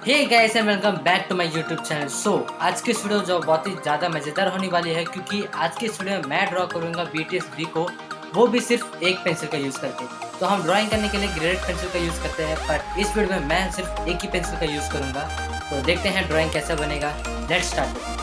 Hey guys and welcome back to my YouTube channel. आज की इस वीडियो जो बहुत ही ज़्यादा मज़ेदार होने वाली है, क्योंकि आज की इस वीडियो में मैं ड्रॉ करूंगा BTS V को, वो भी सिर्फ एक पेंसिल का यूज़ करके। तो हम ड्राइंग करने के लिए ग्रेडेड पेंसिल का यूज़ करते हैं, पर इस वीडियो में मैं सिर्फ एक ही पेंसिल का यूज़ करूँगा। तो देखते हैं ड्राइंग कैसा बनेगा। Let's start.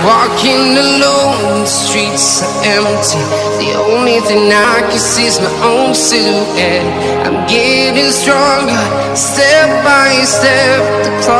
Walking alone, the streets are empty. The only thing I can see is my own silhouette. I'm getting stronger, step by step. The clock